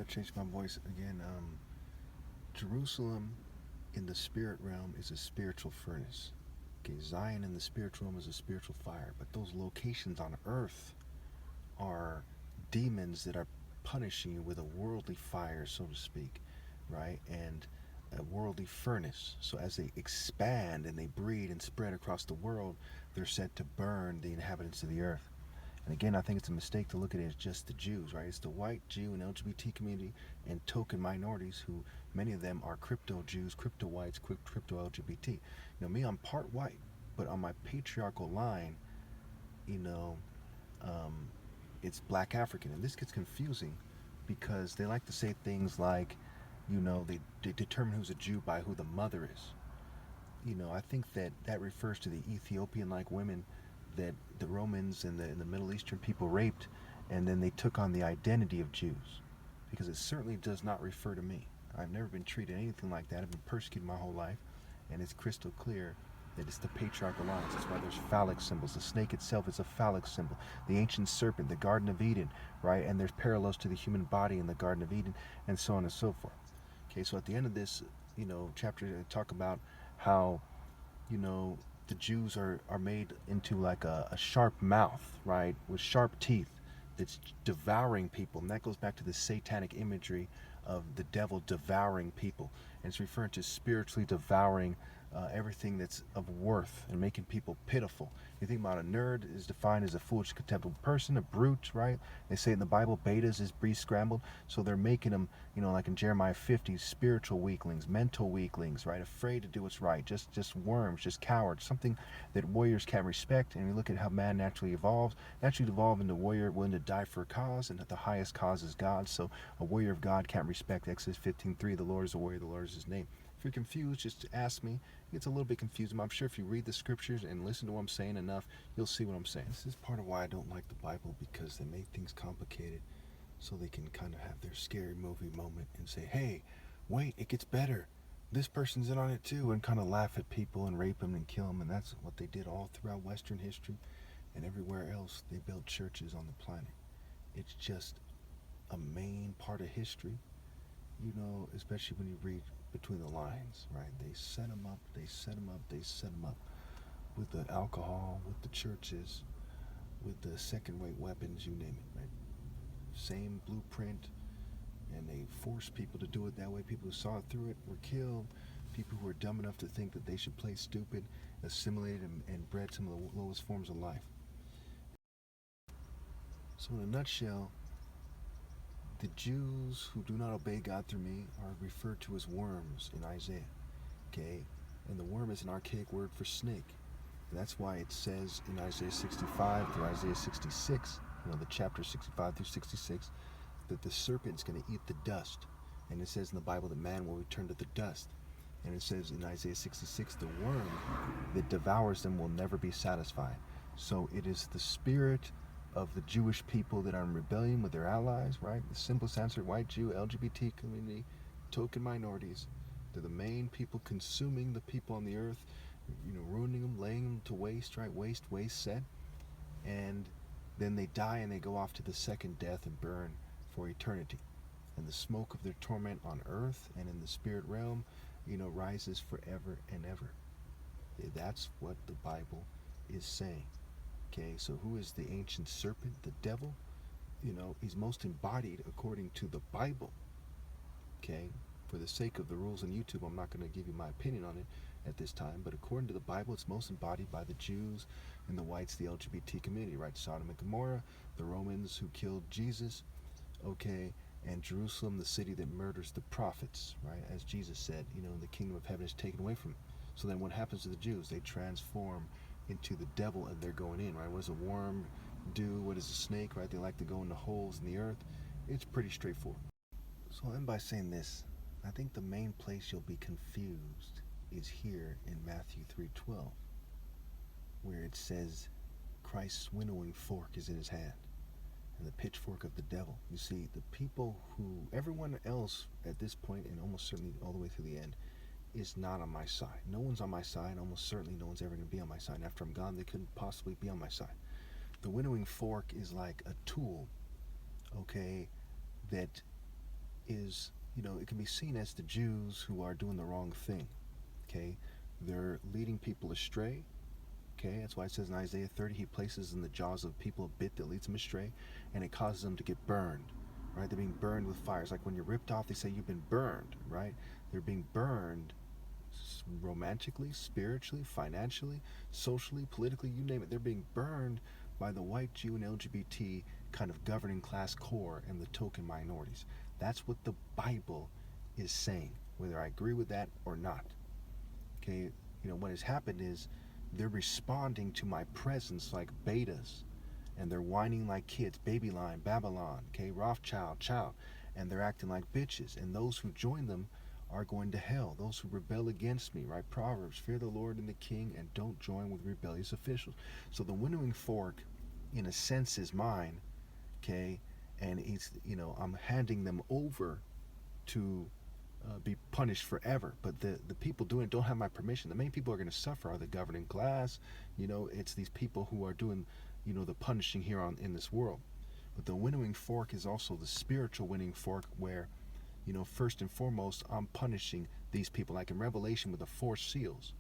to change my voice again. Jerusalem in the spirit realm is a spiritual furnace. Okay, Zion in the spiritual realm is a spiritual fire. But those locations on earth are demons that are punishing you with a worldly fire, so to speak, right? And a worldly furnace. So as they expand and they breed and spread across the world, they're set to burn the inhabitants of the earth. And again, I think it's a mistake to look at it as just the Jews, right? It's the white Jew and LGBT community and token minorities who, many of them are crypto Jews, crypto whites, crypto LGBT. Me, I'm part white, but on my patriarchal line, you know, um, it's black African. And this gets confusing because they like to say things like, they determine who's a Jew by who the mother is. I think that refers to the Ethiopian-like women that the Romans and the Middle Eastern people raped, and then they took on the identity of Jews, because it certainly does not refer to me. I've never been treated anything like that. I've been persecuted my whole life, and it's crystal clear that it's the patriarchal lines. That's why there's phallic symbols. The snake itself is a phallic symbol. The ancient serpent, the Garden of Eden, right? And there's parallels to the human body in the Garden of Eden, and so on and so forth. Okay, so at the end of this, chapter, I talk about how, the Jews are made into like a sharp mouth, right, with sharp teeth that's devouring people. And that goes back to the satanic imagery of the devil devouring people. And it's referring to spiritually devouring everything that's of worth and making people pitiful. You think about a nerd is defined as a foolish, contemptible person, a brute, right? They say in the Bible, betas is breed scrambled. So they're making them, like in Jeremiah 50, spiritual weaklings, mental weaklings, right? Afraid to do what's right, just worms, just cowards, something that warriors can't respect. And we look at how man naturally evolves. Naturally evolved into a warrior willing to die for a cause, and that the highest cause is God. So a warrior of God can't respect Exodus 15:3. The Lord is a warrior, the Lord is his name. If you're confused, just ask me. It's a little bit confusing, but I'm sure if you read the scriptures and listen to what I'm saying enough, you'll see what I'm saying. This is part of why I don't like the Bible, because they make things complicated so they can kind of have their scary movie moment and say, hey, wait, it gets better. This person's in on it too, and kind of laugh at people and rape them and kill them. And that's what they did all throughout Western history and everywhere else. They built churches on the planet. It's just a main part of history, especially when you read between the lines, right? They set them up, they set them up, they set them up with the alcohol, with the churches, with the second-rate weapons, you name it, right? Same blueprint, and they forced people to do it that way. People who saw through it were killed. People who were dumb enough to think that they should play stupid assimilated and bred some of the lowest forms of life. So in a nutshell, the Jews who do not obey God through me are referred to as worms in Isaiah, okay? And the worm is an archaic word for snake. And that's why it says in Isaiah 65 through Isaiah 66, the chapter 65 through 66, that the serpent's going to eat the dust. And it says in the Bible that man will return to the dust. And it says in Isaiah 66, the worm that devours them will never be satisfied. So it is the spirit of the Jewish people that are in rebellion with their allies, right? The simplest answer, white Jew, LGBT community, token minorities. They're the main people consuming the people on the earth, ruining them, laying them to waste, right? Waste, set. And then they die and they go off to the second death and burn for eternity. And the smoke of their torment on earth and in the spirit realm, rises forever and ever. That's what the Bible is saying. Okay, so who is the ancient serpent? The devil? He's most embodied according to the Bible. Okay, for the sake of the rules on YouTube, I'm not going to give you my opinion on it at this time, but according to the Bible, it's most embodied by the Jews and the whites, the LGBT community, right? Sodom and Gomorrah, the Romans who killed Jesus, okay, and Jerusalem, the city that murders the prophets, right? As Jesus said, the kingdom of heaven is taken away from them. So then what happens to the Jews? They transform into the devil and they're going in, right? What does a worm do? What does a snake, right? They like to go into holes in the earth. It's pretty straightforward. So I'll end by saying this. I think the main place you'll be confused is here in Matthew 3:12, where it says Christ's winnowing fork is in his hand and the pitchfork of the devil. You see, the people who, everyone else at this point, and almost certainly all the way through the end, is not on my side. No one's on my side. Almost certainly no one's ever going to be on my side. And after I'm gone, they couldn't possibly be on my side. The winnowing fork is like a tool, okay, that is, it can be seen as the Jews who are doing the wrong thing. Okay, they're leading people astray. Okay, that's why it says in Isaiah 30, he places in the jaws of people a bit that leads them astray, and it causes them to get burned. Right, they're being burned with fire. It's like when you're ripped off, they say you've been burned. Right, they're being burned romantically, spiritually, financially, socially, politically, you name it. They're being burned by the white Jew and LGBT kind of governing class core and the token minorities. That's what the Bible is saying, whether I agree with that or not. Okay, what has happened is they're responding to my presence like betas, and they're whining like kids, Babylon, okay, Rothschild, child, and they're acting like bitches. And those who join them are going to hell. Those who rebel against me, right? Proverbs, fear the Lord and the king, and don't join with rebellious officials. So the winnowing fork, in a sense, is mine, okay, and it's, I'm handing them over to be punished forever. But the people doing it don't have my permission. The main people who are going to suffer are the governing class. It's these people who are doing, the punishing here in this world. But the winnowing fork is also the spiritual winning fork where, first and foremost, I'm punishing these people. Like in Revelation with the 4 seals,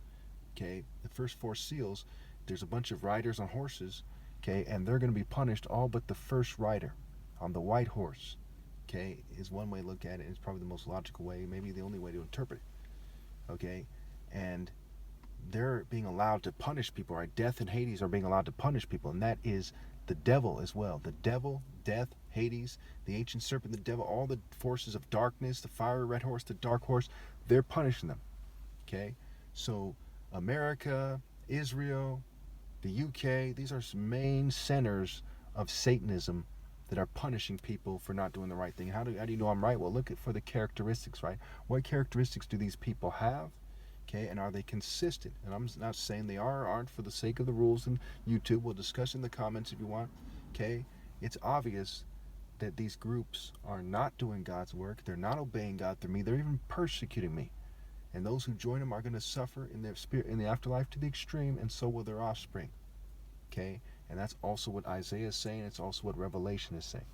okay? The first 4 seals, there's a bunch of riders on horses, okay? And they're going to be punished, all but the first rider on the white horse, okay? Is one way to look at it. It's probably the most logical way, maybe the only way to interpret it, okay? And they're being allowed to punish people, right? Death and Hades are being allowed to punish people, and that is the devil as well. The devil, death, Hades, the ancient serpent, the devil, all the forces of darkness, the fiery red horse, the dark horse, they're punishing them, okay? So America, Israel, the UK, these are some main centers of Satanism that are punishing people for not doing the right thing. How do you know I'm right? Well, look for the characteristics, right? What characteristics do these people have? Okay, and are they consistent? And I'm not saying they are or aren't for the sake of the rules in YouTube. We'll discuss in the comments if you want. Okay, it's obvious that these groups are not doing God's work. They're not obeying God through me. They're even persecuting me. And those who join them are going to suffer in their spirit in the afterlife to the extreme, and so will their offspring. Okay, and that's also what Isaiah is saying. It's also what Revelation is saying.